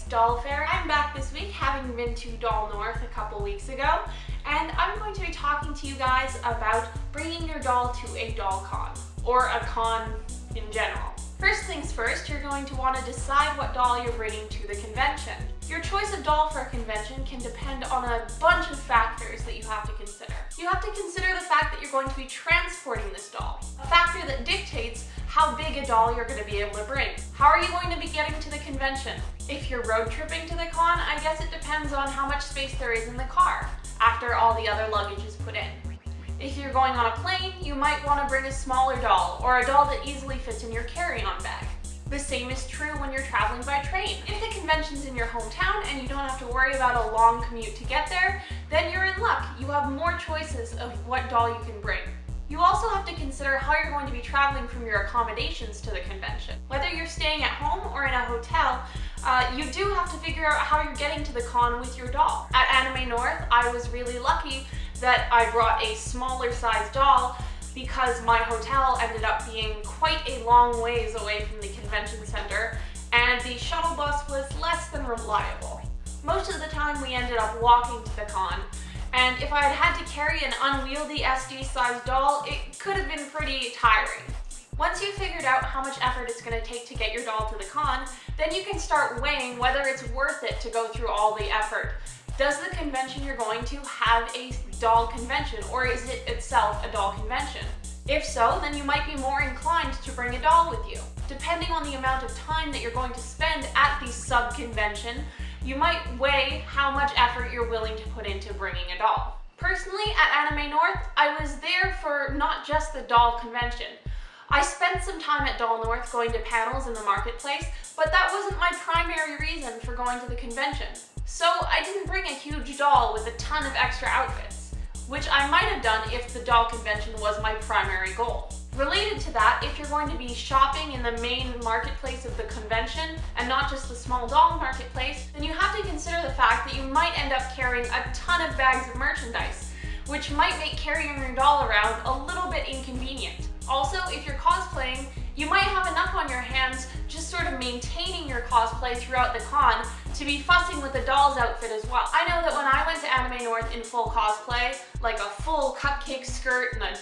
Doll Fair. I'm back this week, having been to Doll North a couple weeks ago, and I'm going to be talking to you guys about bringing your doll to a doll con, or a con in general. First things first, you're going to want to decide what doll you're bringing to the convention. Your choice of doll for a convention can depend on a bunch of factors that you have to consider. You have to consider the fact that you're going to be transporting this doll, a factor that dictates how big a doll you're going to be able to bring. How are you going to be getting to the convention? If you're road tripping to the con, I guess it depends on how much space there is in the car after all the other luggage is put in. If you're going on a plane, you might want to bring a smaller doll, or a doll that easily fits in your carry-on bag. The same is true when you're traveling by train. If the convention's in your hometown and you don't have to worry about a long commute to get there, then you're in luck. You have more choices of what doll you can bring. You also have to consider how you're going to be traveling from your accommodations to the convention. Whether you're staying at home or in a hotel, you do have to figure out how you're getting to the con with your doll. At Anime North, I was really lucky that I brought a smaller size doll because my hotel ended up being quite a long ways away from the convention center, and the shuttle bus was less than reliable. Most of the time we ended up walking to the con, and if I had had to carry an unwieldy SD-sized doll, it could have been pretty tiring. Once you've figured out how much effort it's going to take to get your doll to the con, then you can start weighing whether it's worth it to go through all the effort. Does the convention you're going to have a doll convention, or is it itself a doll convention? If so, then you might be more inclined to bring a doll with you. Depending on the amount of time that you're going to spend at the sub-convention, you might weigh how much effort you're willing to put into bringing a doll. Personally, at Anime North, I was there for not just the doll convention. I spent some time at Doll North going to panels in the marketplace, but that wasn't my primary reason for going to the convention. So I didn't bring a huge doll with a ton of extra outfits, which I might have done if the doll convention was my primary goal. Related to that, if you're going to be shopping in the main marketplace of the convention and not just the small doll marketplace, then you have to consider the fact that you might end up carrying a ton of bags of merchandise, which might make carrying your doll around a little bit inconvenient. Also, if you're cosplaying, you might have enough on your hands just sort of maintaining your cosplay throughout the con to be fussing with the doll's outfit as well. I know that when I went to Anime North in full cosplay, like a full cupcake skirt and a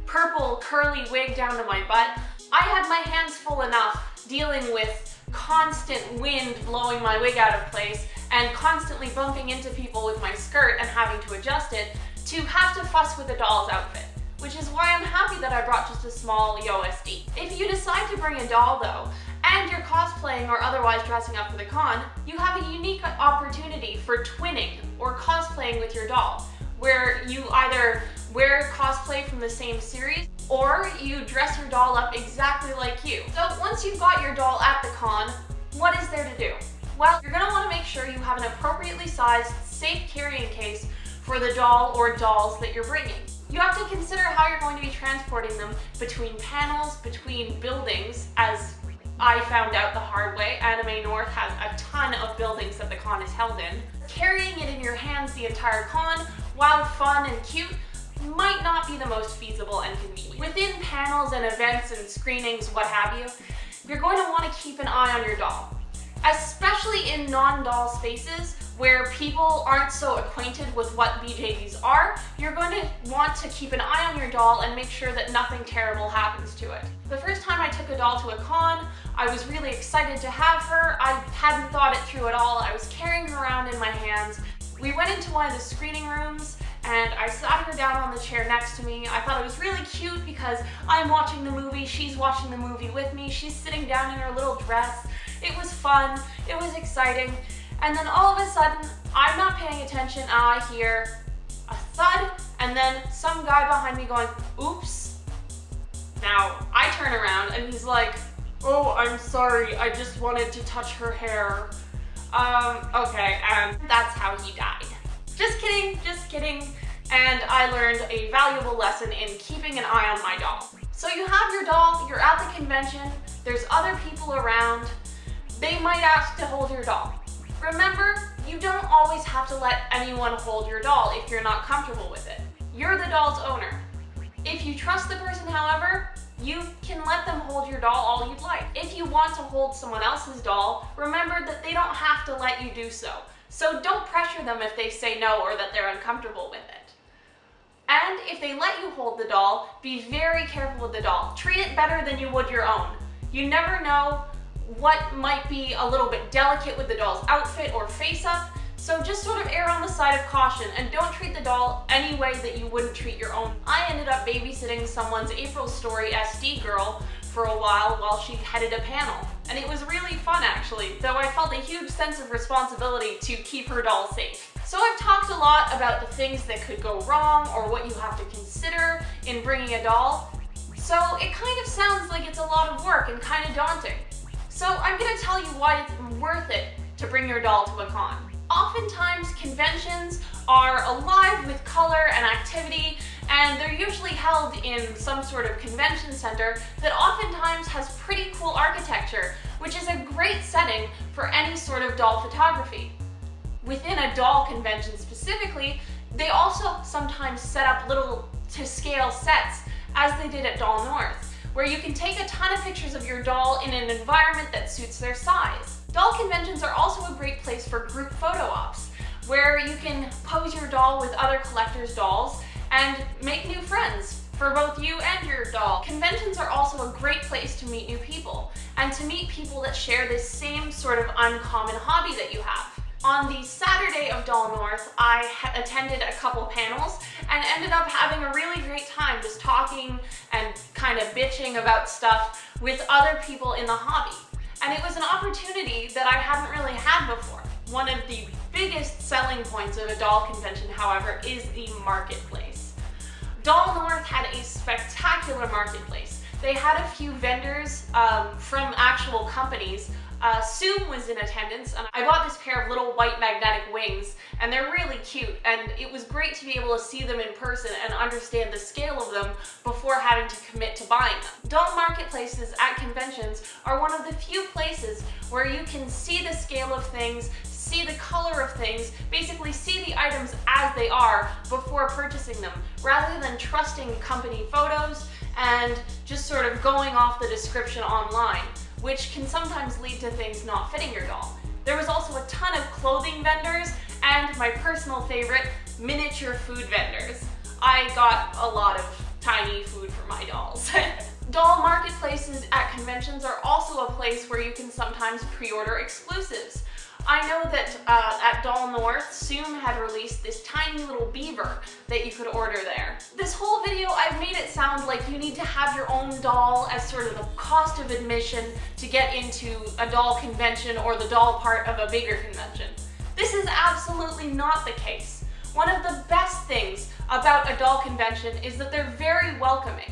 purple curly wig down to my butt, I had my hands full enough dealing with constant wind blowing my wig out of place and constantly bumping into people with my skirt and having to adjust it to have to fuss with the doll's outfit. Which is why I'm happy that I brought just a small YOSD. If you decide to bring a doll though, and you're cosplaying or otherwise dressing up for the con, you have a unique opportunity for twinning or cosplaying with your doll, where you either wear cosplay from the same series, or you dress your doll up exactly like you. So once you've got your doll at the con, what is there to do? Well, you're going to want to make sure you have an appropriately sized, safe carrying case for the doll or dolls that you're bringing. You have to consider how you're going to be transporting them between panels, between buildings, as I found out the hard way. Anime North has a ton of buildings that the con is held in. Carrying it in your hands the entire con, while fun and cute, might not be the most feasible and convenient. Within panels and events and screenings, what have you, you're going to want to keep an eye on your doll. Especially in non-doll spaces where people aren't so acquainted with what BJDs are, you're going to want to keep an eye on your doll and make sure that nothing terrible happens to it. The first time I took a doll to a con, I was really excited to have her. I hadn't thought it through at all. I was carrying her around in my hands. We went into one of the screening rooms and I sat her down on the chair next to me. I thought it was really cute because I'm watching the movie, she's watching the movie with me, she's sitting down in her little dress. It was fun, it was exciting, and then all of a sudden, I'm not paying attention, and I hear a thud, and then some guy behind me going, oops. Now, I turn around, and he's like, oh, I'm sorry, I just wanted to touch her hair. Okay, and that's how he died. Just kidding, and I learned a valuable lesson in keeping an eye on my doll. So you have your doll, you're at the convention, there's other people around, they might ask to hold your doll. Remember, you don't always have to let anyone hold your doll if you're not comfortable with it. You're the doll's owner. If you trust the person, however, you can let them hold your doll all you'd like. If you want to hold someone else's doll, remember that they don't have to let you do so. So don't pressure them if they say no or that they're uncomfortable with it. And if they let you hold the doll, be very careful with the doll. Treat it better than you would your own. You never know what might be a little bit delicate with the doll's outfit or face up, so just sort of err on the side of caution and don't treat the doll any way that you wouldn't treat your own. I ended up babysitting someone's April Story SD girl for a while she headed a panel. And it was really fun actually, though I felt a huge sense of responsibility to keep her doll safe. So I've talked a lot about the things that could go wrong or what you have to consider in bringing a doll. So it kind of sounds like it's a lot of work and kind of daunting. So I'm going to tell you why it's worth it to bring your doll to a con. Oftentimes conventions are alive with color and activity, and they're usually held in some sort of convention center that oftentimes has pretty cool architecture, which is a great setting for any sort of doll photography. Within a doll convention specifically, they also sometimes set up little to scale sets, as they did at Doll North, where you can take a ton of pictures of your doll in an environment that suits their size. Doll conventions are also a great place for group photo ops, where you can pose your doll with other collectors' dolls and make new friends for both you and your doll. Conventions are also a great place to meet new people, and to meet people that share this same sort of uncommon hobby that you have. On the Saturday of Doll North, I attended a couple panels and ended up having a really great time just talking and kind of bitching about stuff with other people in the hobby. And it was an opportunity that I hadn't really had before. One of the biggest selling points of a doll convention, however, is the marketplace. Doll North had a spectacular marketplace. They had a few vendors from actual companies. Zoom was in attendance, and I bought this pair of little white magnetic wings, and they're really cute, and it was great to be able to see them in person and understand the scale of them before having to commit to buying them. Doll marketplaces at conventions are one of the few places where you can see the scale of things, see the color of things, basically see the items as they are before purchasing them, rather than trusting company photos and just sort of going off the description online, which can sometimes lead to things not fitting your doll. There was also a ton of clothing vendors and my personal favorite, miniature food vendors. I got a lot of tiny food for my dolls. Doll marketplaces at conventions are also a place where you can sometimes pre-order exclusives. I know that at Doll North, Zoom had released this tiny little beaver that you could order there. This whole video, I've made it sound like you need to have your own doll as sort of the cost of admission to get into a doll convention or the doll part of a bigger convention. This is absolutely not the case. One of the best things about a doll convention is that they're very welcoming.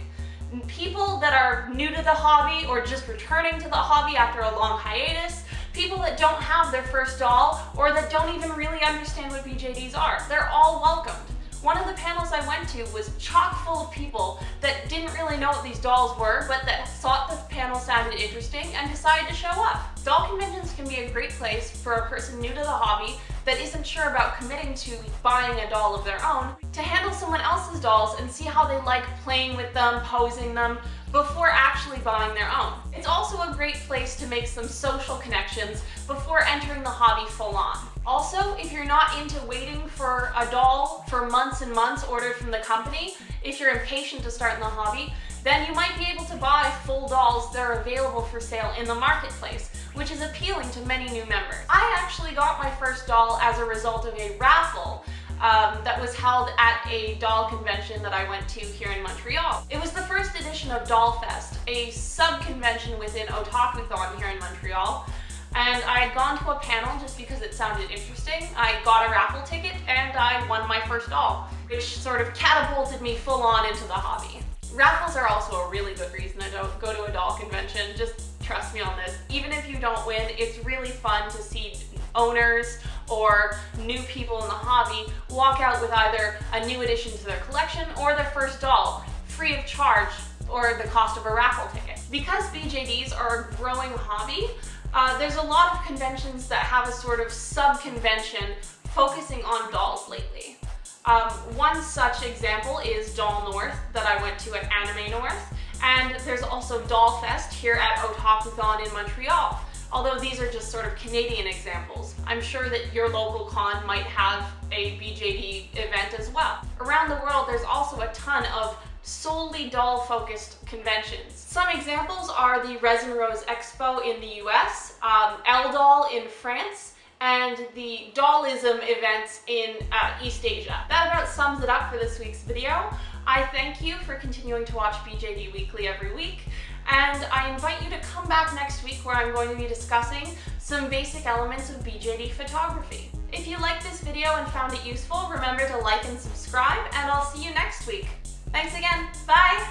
People that are new to the hobby or just returning to the hobby after a long hiatus, people that don't have their first doll or that don't even really understand what BJDs are, they're all welcomed. One of the panels I went to was chock full of people that didn't really know what these dolls were, but that thought the panel sounded interesting and decided to show up. Doll conventions can be a great place for a person new to the hobby that isn't sure about committing to buying a doll of their own, to handle someone else's dolls and see how they like playing with them, posing them, before actually buying their own. It's also a great place to make some social connections before entering the hobby full on. Also, if you're not into waiting for a doll for months and months ordered from the company, if you're impatient to start in the hobby, then you might be able to buy full dolls that are available for sale in the marketplace, which is appealing to many new members. I actually got my first doll as a result of a raffle that was held at a doll convention that I went to here in Montreal. It was the first edition of Doll Fest, a sub-convention within Otakuthon here in Montreal. And I had gone to a panel just because it sounded interesting. I got a raffle ticket and I won my first doll, which sort of catapulted me full on into the hobby. Raffles are also a really good reason to go to a doll convention. Just trust me on this. Even if you don't win, it's really fun to see owners or new people in the hobby walk out with either a new addition to their collection or their first doll, free of charge or the cost of a raffle ticket. Because BJDs are a growing hobby, there's a lot of conventions that have a sort of sub-convention focusing on dolls lately. One such example is Doll North that I went to at Anime North, And there's also Doll Fest here at Otakuthon in Montreal. Although these are just sort of Canadian examples. I'm sure that your local con might have a BJD event as well. Around the world, there's also a ton of solely doll-focused conventions. Some examples are the Resin Rose Expo in the US, L-Doll in France, and the Dollism events in East Asia. That about sums it up for this week's video. I thank you for continuing to watch BJD Weekly every week, and I invite you to come back next week where I'm going to be discussing some basic elements of BJD photography. If you liked this video and found it useful, remember to like and subscribe, and I'll see you next week. Thanks again. Bye!